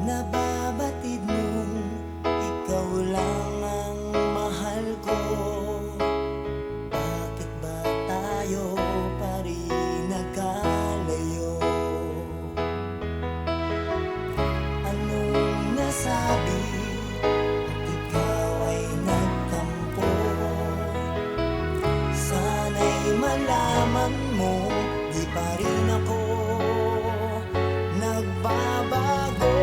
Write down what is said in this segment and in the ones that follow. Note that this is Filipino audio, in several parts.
Nababatid mong ikaw lang ang mahal ko. Bakit ba tayo pa rin nagkalayo? Anong nasabi at ikaw ay nagtampo? Sana'y malaman mo, di pa rin ako nagbabago.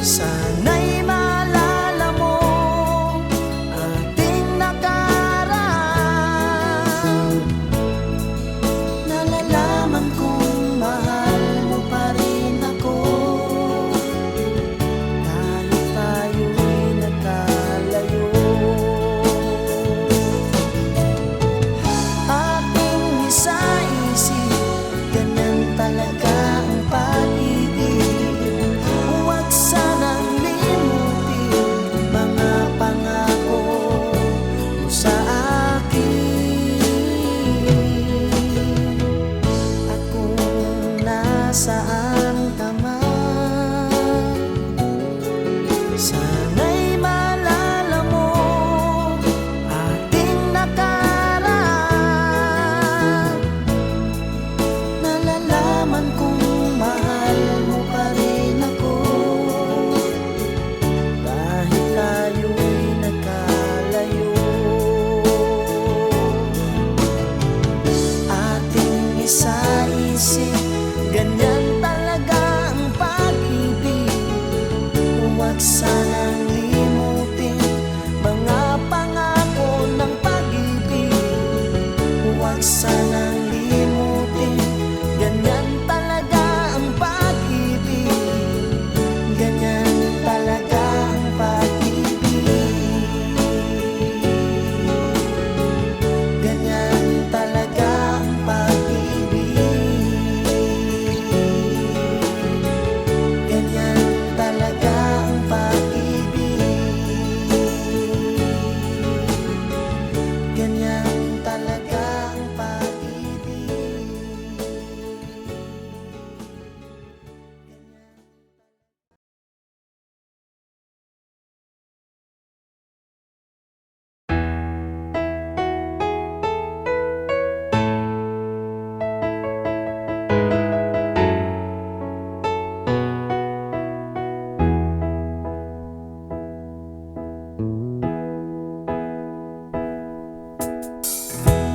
Sana'y maalala mo ating nakaraan. Nalalaman kong mahal mo pa rin ako, kahit tayo'y nagkalayo. Ating isa-isip, ganyan talaga ang pag-ibig. Huwag sanang limutin mga pangako mo sa akin. At kung nasaan ka man, sana'y maalala mo ating nakaraan. Nalalaman kong mahal mo pa rin ako, kahit tayo'y nagkalayo. Ating isa-isip, ganyan talaga ang pag-ibig. Huwag sanang limutin mga pangako ng pag-ibig. Huwag sanang limutin, ganyan talaga ang pag-ibig. Ganyan talaga ang pag-ibig. Ganyan talaga ang pag-ibig. Ganyan talaga ang pag-ibig. Ganyan talaga ang pag-ibig.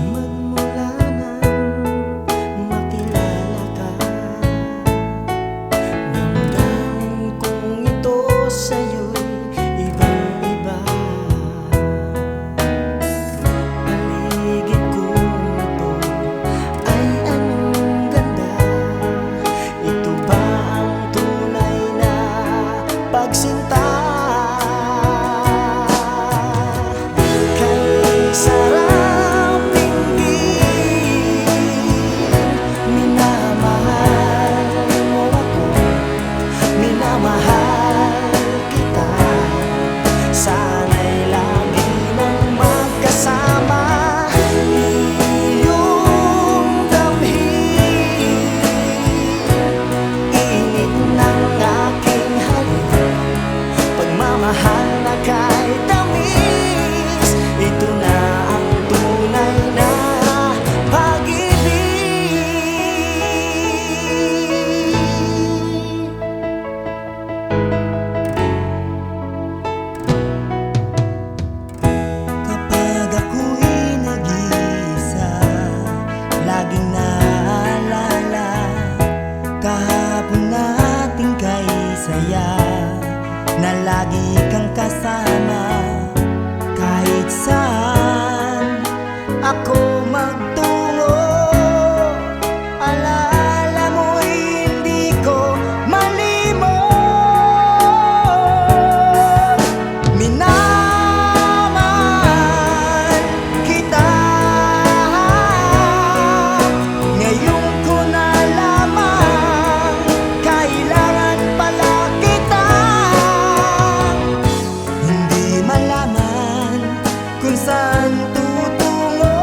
Magmula nang makilala ka, damdamin kong ito sa'yo'y ibang-iba. Paligid kong ito ay anong ganda. Ito ba ang tunay na pagsinta? Kay sarap tingin, minamahal mo ako, minamahal kita. Sana'y lagi nang magkasama, iyong damhin. Init ng aking halik, pagmamahal na kahit tamis. Ito na ang tunay na pag-ibig. Kapag ako'y nag-iisa, laging naalala kahapon nating kay saya, na lagi kang kasama kahit saan ako magtungo. Alaala mo'y hindi ko malimot. Minamahal kita, ngayon ko nalaman, kailangan pala kita. Hindi malaman kung saan tutungo.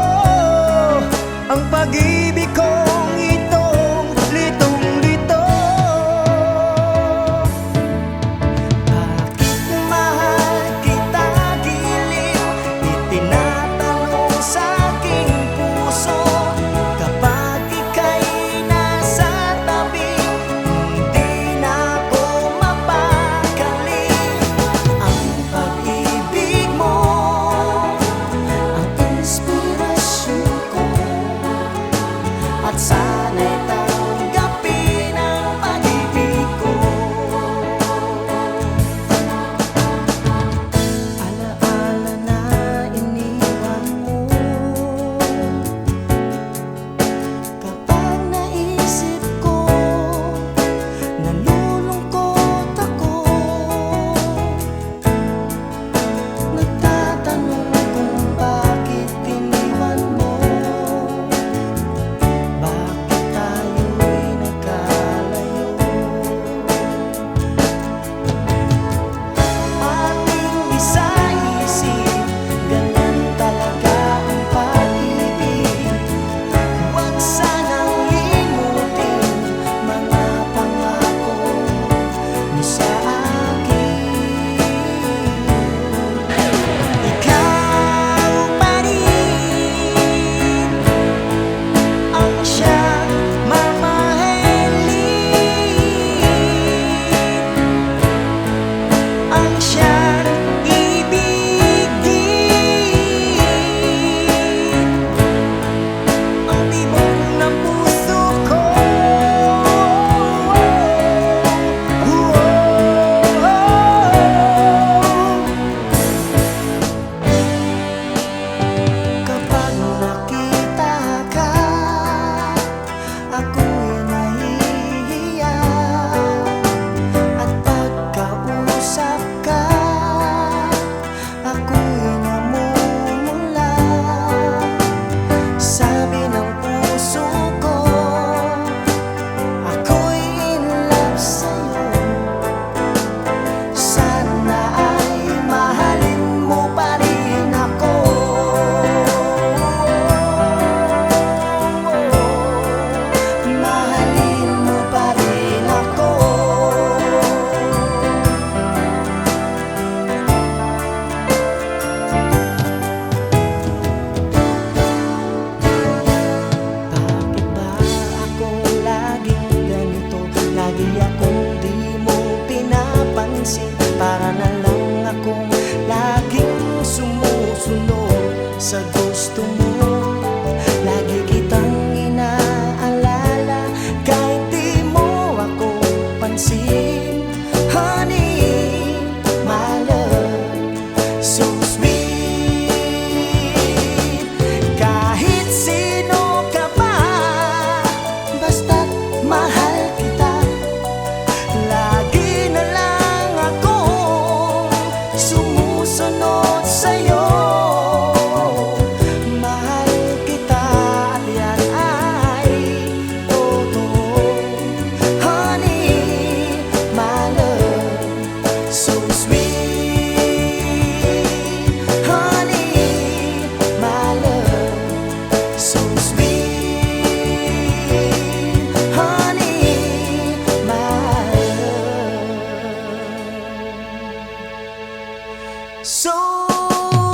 so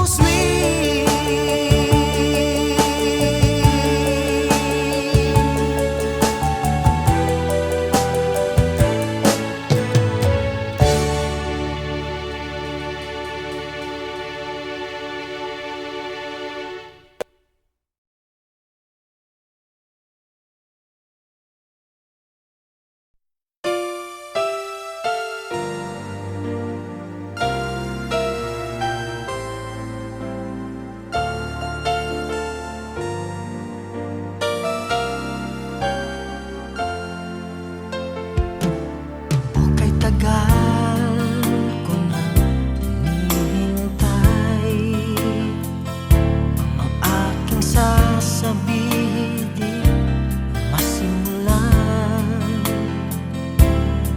sweet. Okay, tagal ko na hinihintay ang aking sasabihin di masimulan.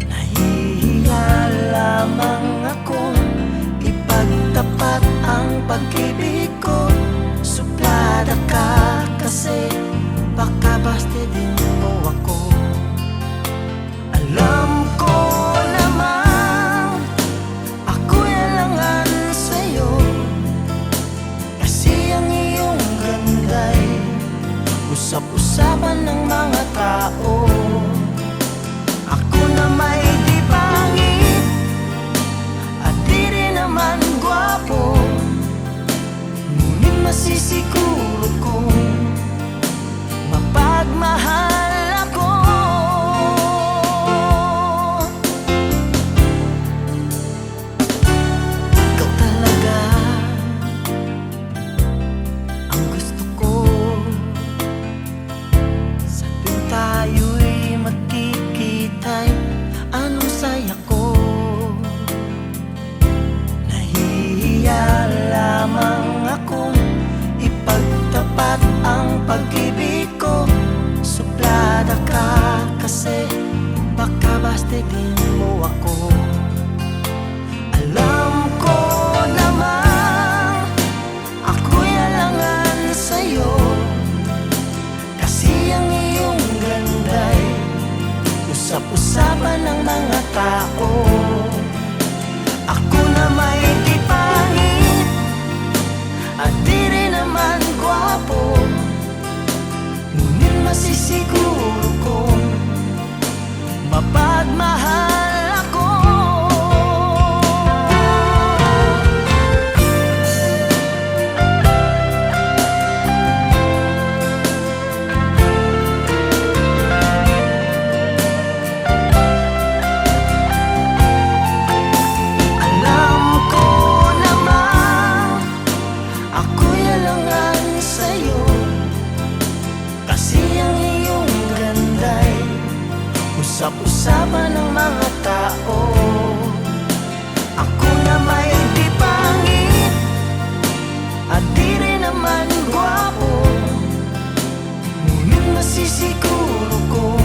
Nahihiya lamang akong ipagtapat ang pag-ibig ko. Suplada ka kasi baka bastidin mo ako. Alam ko naman ako'y alangan sa'yo, kasi ang iyong ganda'y usap-usapan ng mga tao. Ako na may di pangit at di rin naman gwapo, ngunit masisiguro kong mapagmahal ako. Ikaw talaga ang gusto ko sa tuwing tayo'y magkikita'y anong saya ko. Nahihiya lamang akong ipagtapat ang pag-ibig ko. Suplada ka kasi baka bastidin mo ako. Alam ko naman ako'y alangan sa'yo, kasi ang iyong ganda'y usap-usapan ng mga tao. Ako na may di pangit at di rin naman gwapo, ngunit masisiguro kong mapagmahal ako. Alam ko naman ako'y alangan sa'yo, kasi ang iyong ganda'y usap-usapan ng mga tao. Ako na may di pangit at di rin naman gwapo, ngunit masisiguro kong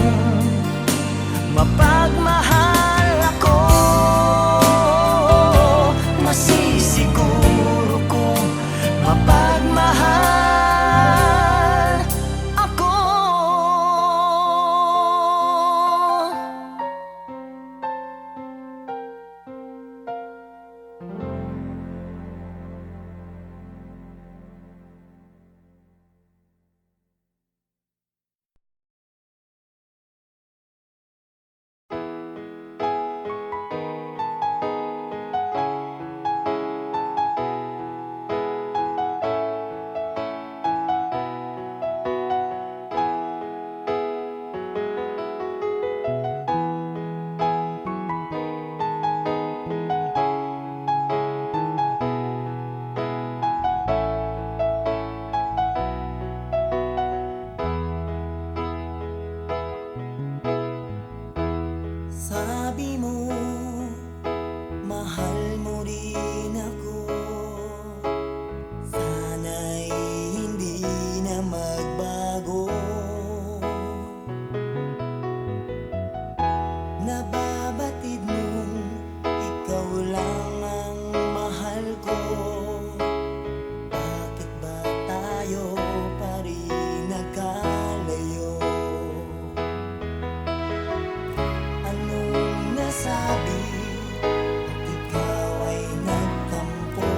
mapagmahal ako. Masisiguro kong mapagmahal ako. Sabi mo, mahal mo rin ako. Sana'y hindi na magbago. Nababatid mong ikaw lang ang mahal ko. Bakit ba tayo pa rin nagkalayo? Anong nasabi at ikaw ay nagtampo?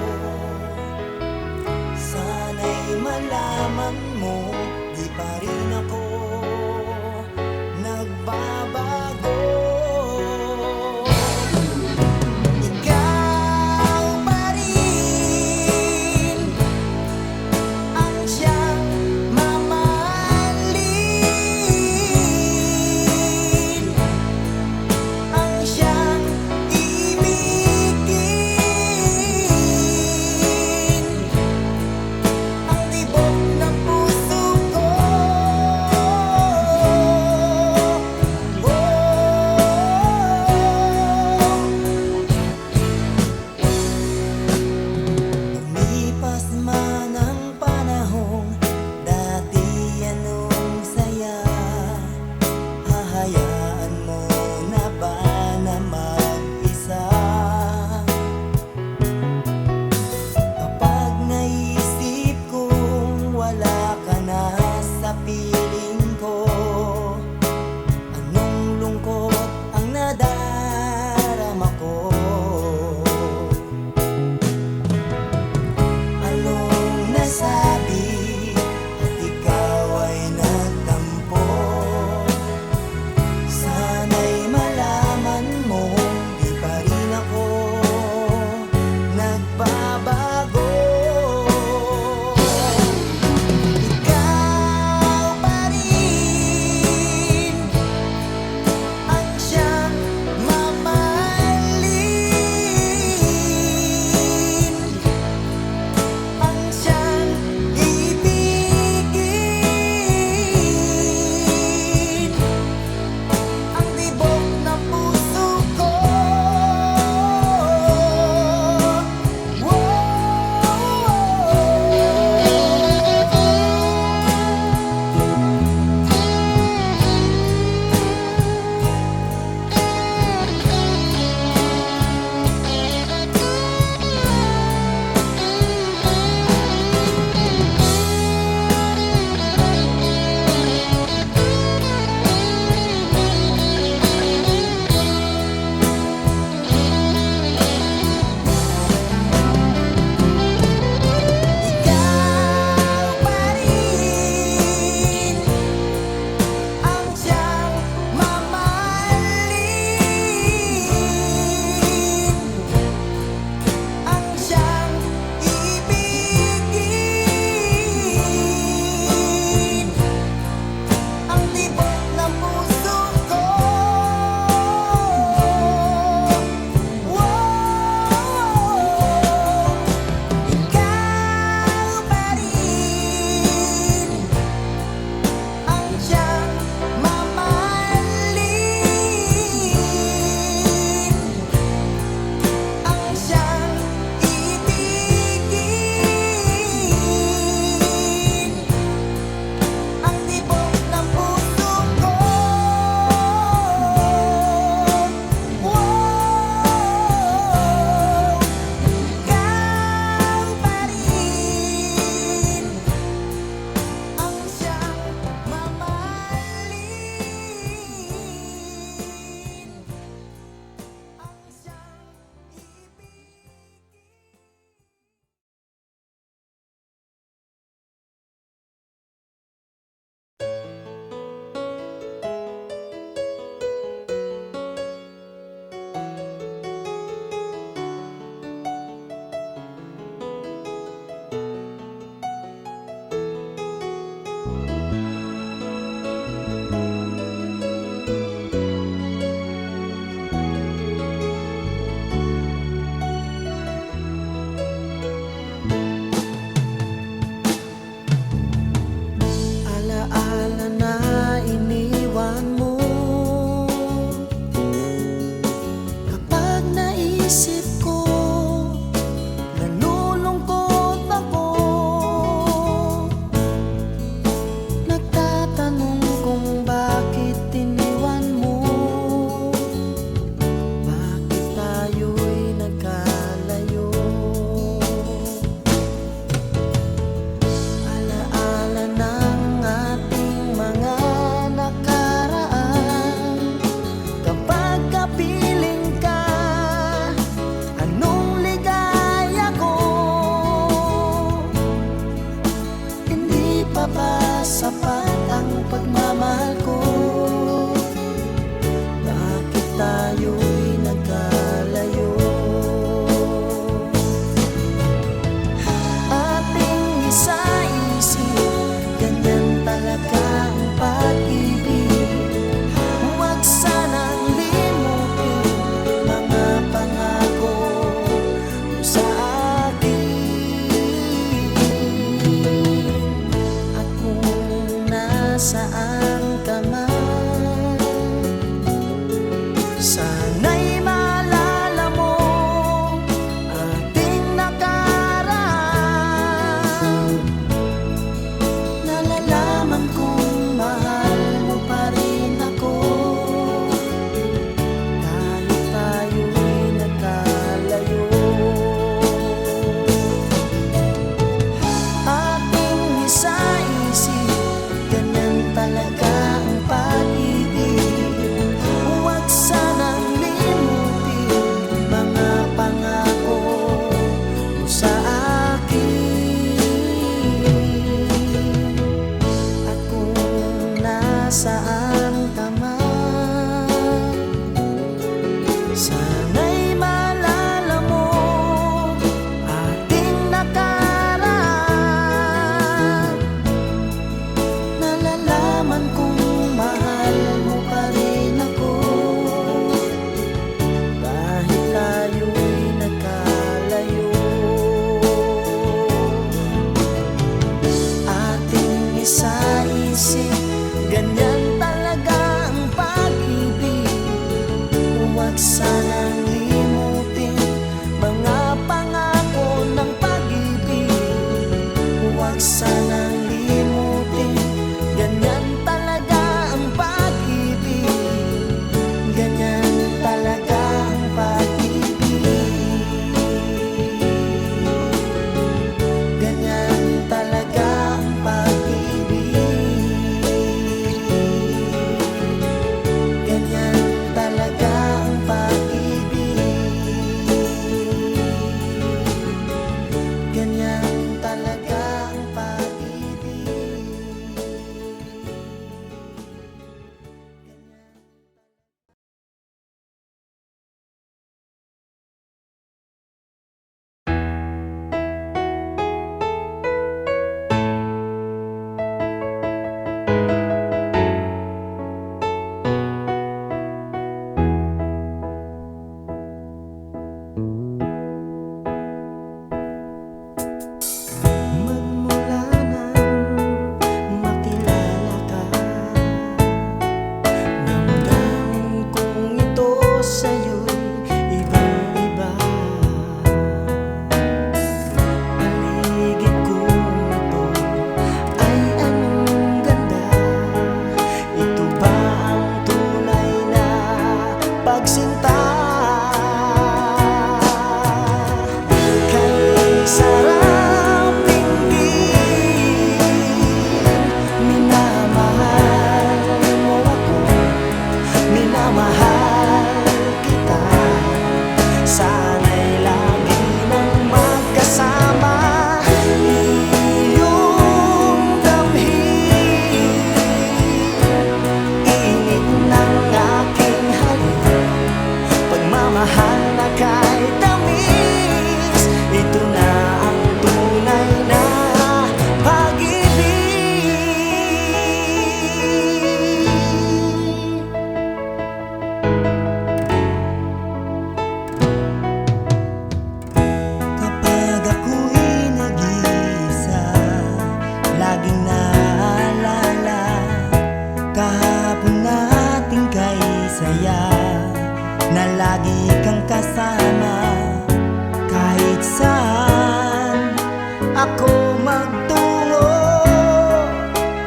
ako magtungo.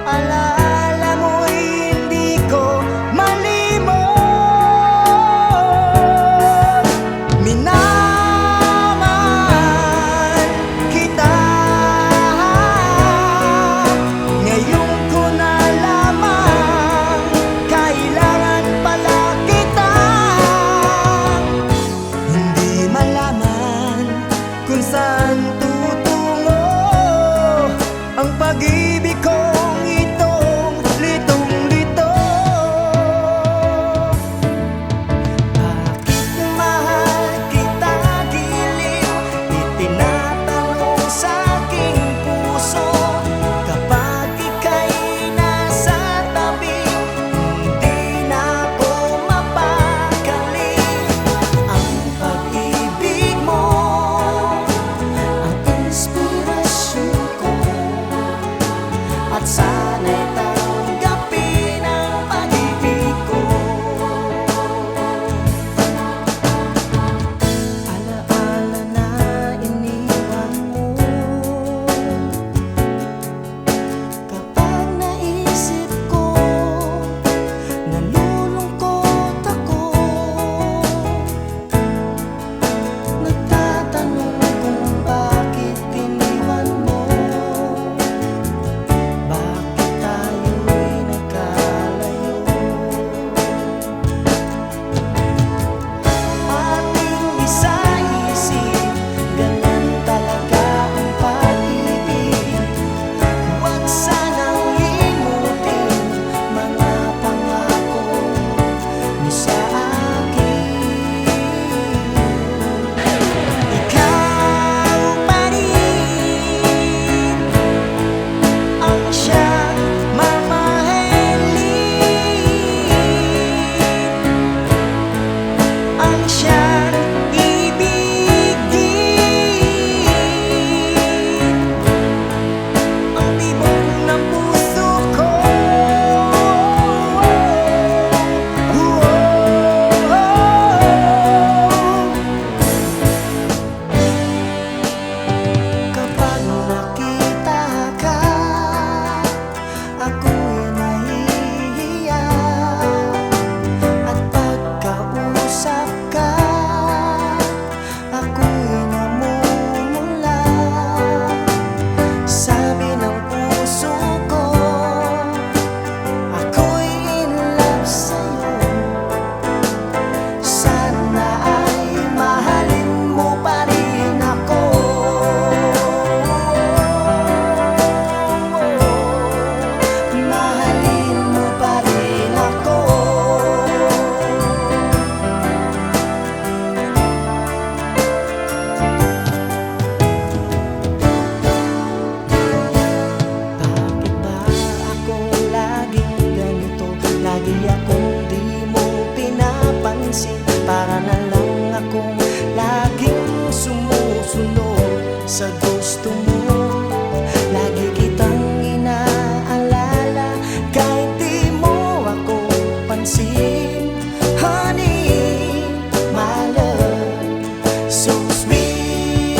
Alaala mo'y hindi ko malimot. Minamahal kita, ngayon ko nalaman kailangan pala kita. Hindi malaman kung saan tutungo ang pag-ibig kong itong litong-lito. Bakit mahal kita giliw? Itinatanong sa aking puso. Kapag ika'y nasa tabi, hindi na ako mapakali. Ang pag-ibig mo ang inspirasyon ko, at sana'y tanggapin ang pag-ibig ko. Alaala na iniwan mo, kapag naisip ko, nalulungkot ako. Nagtatanong kung bakit iniwan mo, bakit tayo'y nagkalayo. Ating isa-isip, ganun talaga ang pag-ibig. Huwag sanang limutin mga pangako mo sa akin. Ikaw pa rin ang siyang mamahalin, ang siyang ibigin, ang tibok ng puso ko. Kapag nakita ka, ako'y nahihiya, at pagkausap ka, ako'y namumula. Sabi ng puso ko, ako'y in love sa'yo. Sana ay mahalin mo pa rin ako. Mahalin mo pa rin ako. Bakit ba ako laging ganito? Lagi akong di mo pinapansin. Para na lang akong laging sumusunod sa gusto mo. Lagi kitang inaalala kahit di mo ako pansin. Honey, my love, so sweet.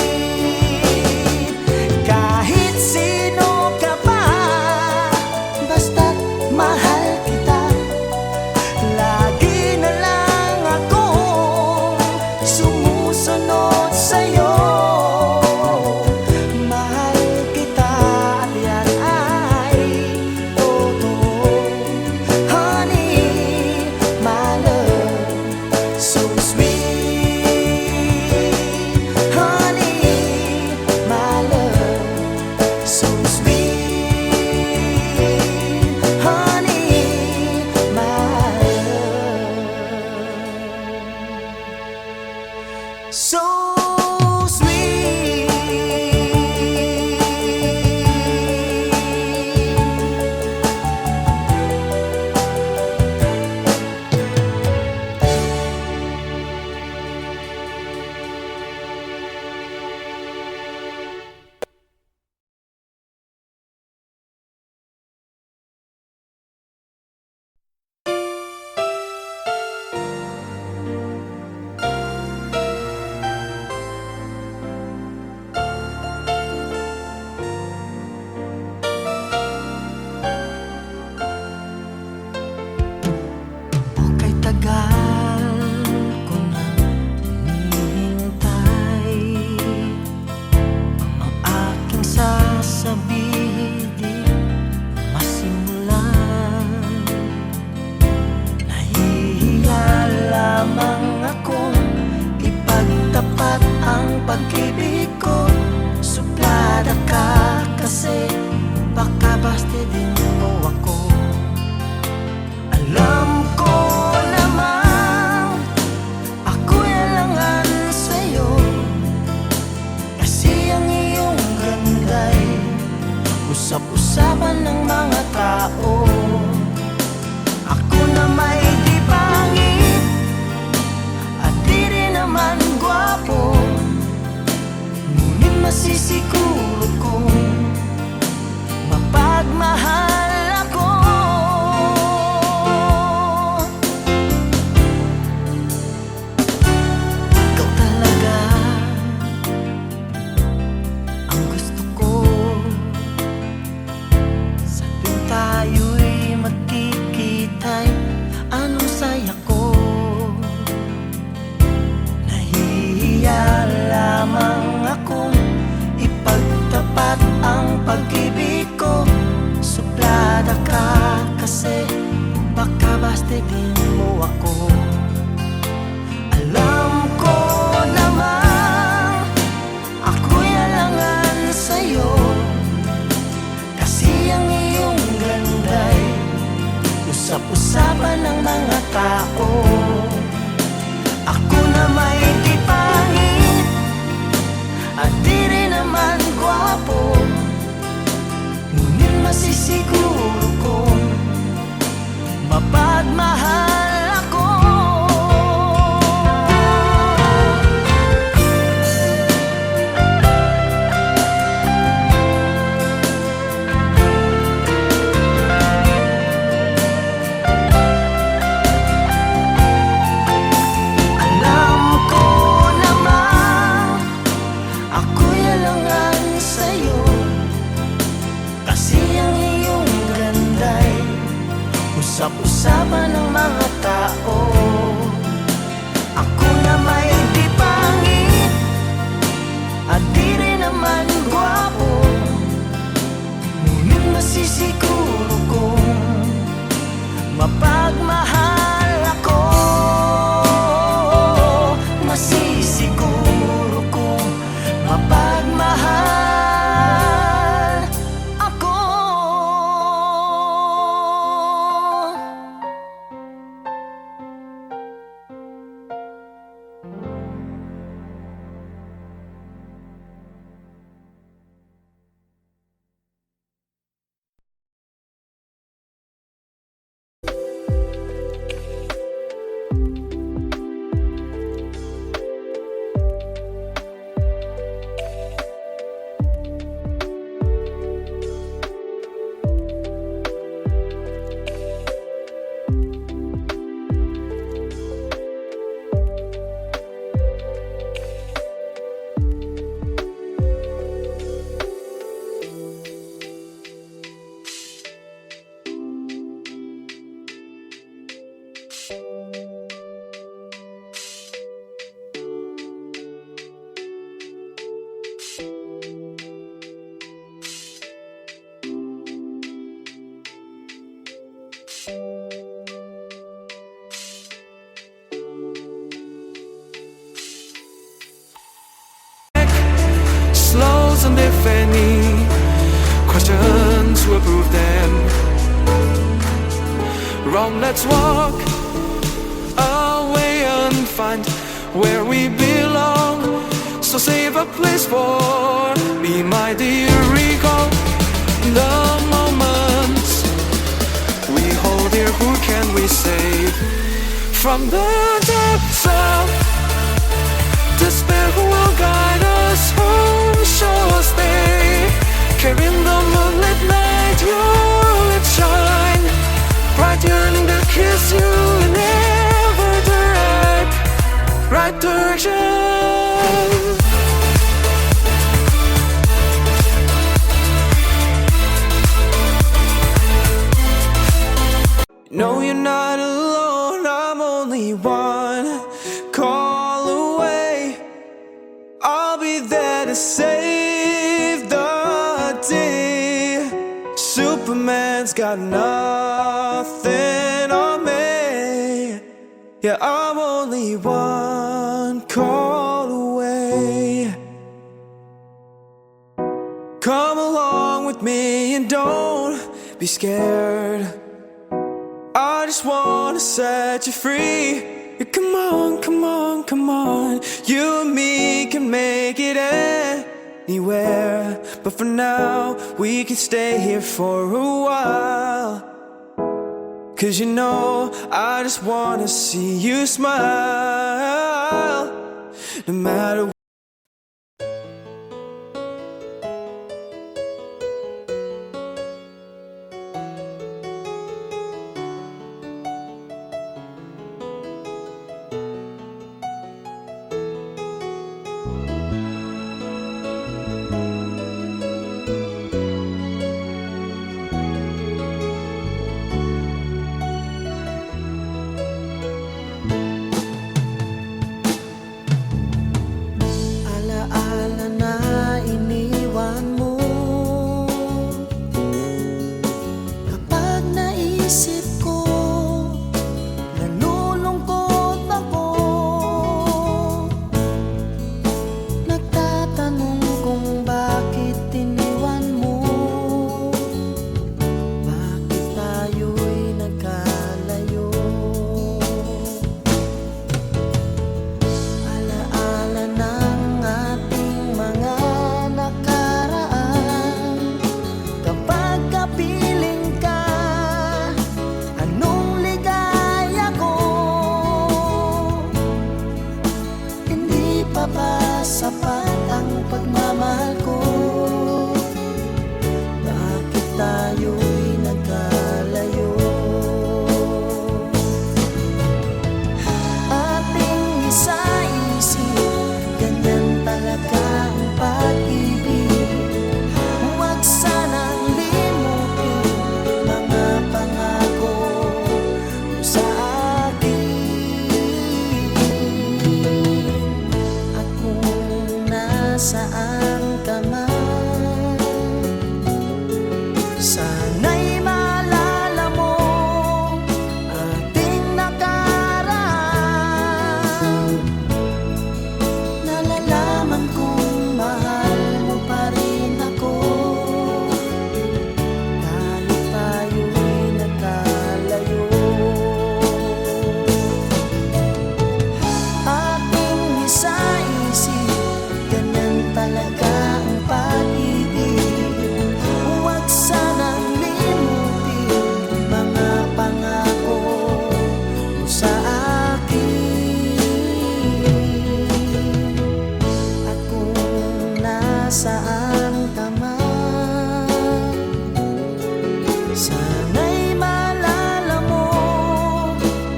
Kahit sino ka pa, basta't mahal kita. Lagi na lang akong sumusunod sa'yo. tao. Ako na may di pangit at di rin naman gwapo, ngunit masisiguro kong mapagmahal ako. Ikaw talaga ang gusto ko sa tuwing tayo'y magkikita'y anong saya ko. Nahihiya lamang akong ipagtapat ang pag-ibig ko. Suplada ka kasi baka bastidin mo ako. Alam ko naman ako'y alangan sa'yo, kasi ang iyong ganda'y usap-usapan ng mga tao. Ako na may di pangit at di rin naman gwapo, ngunit masisiguro kong mapagmahal ako. Alam ko naman ako'y alangan sa'yo, kasi ang iyong ganda'y usap-usapan ng mga tao. Ako na may di pangit at di rin naman gwapo, ngunit masisiguro kong mapagmahal ako. Masisiguro kong mapagmahal ako. Slows and if any questions to approve them wrong, let's walk away and find where we belong. So save a place for me, my dear. Recall the moments we hold here. Who can we save from the depths of despair? Who will guide us home? Show us they carrying the moonlit night. Your lips shine bright, yearning to kiss you in ever the right direction. No, you're not alone. I'm only one call away. I'll be there to save the day. Superman's got nothing on me. Yeah, I'm only one call away. Come along with me and don't be scared. I just wanna set you free. Yeah, come on, come on, come on. You and me can make it anywhere, but for now we can stay here for a while. 'Cause you know I just wanna see you smile, no matter. Alaala na iniwan mo, kapag naisip ko, nalulungkot ako. Nagtatanong kung bakit iniwan mo, bakit tayo'y nagkalayo. Alaala ng ating mga nakaraan, kapag kapiling ka, anong ligaya ko. Hindi pa ba sapat ang pagmamahal ko? Bakit tayo'y nagkalayo? Ating isa-isip, ganyan talaga ang pag-ibig. Huwag sanang limutin mga pangako mo sa akin. At kung nasaan ka man, sana'y maalala mo ating nakaraan. Nalalaman kong mahal mo pa rin ako, kahit tayo'y nagkalayo. Ating isa-isip, ganyan talaga ang pag-ibig. Huwag sanang limutin mga pangako mo sa akin. At kung nasaan ka man, sana'y maalala mo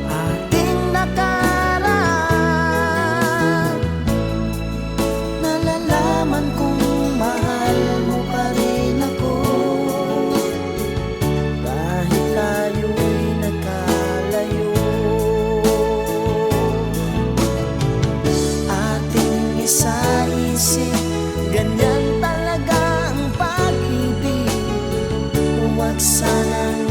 ating nakaraan. Nalalaman kong mahal mo pa rin ako, kahit tayo'y nagkalayo. Ating isa-isip, ganyan talaga ang pag-ibig. Huwag sanang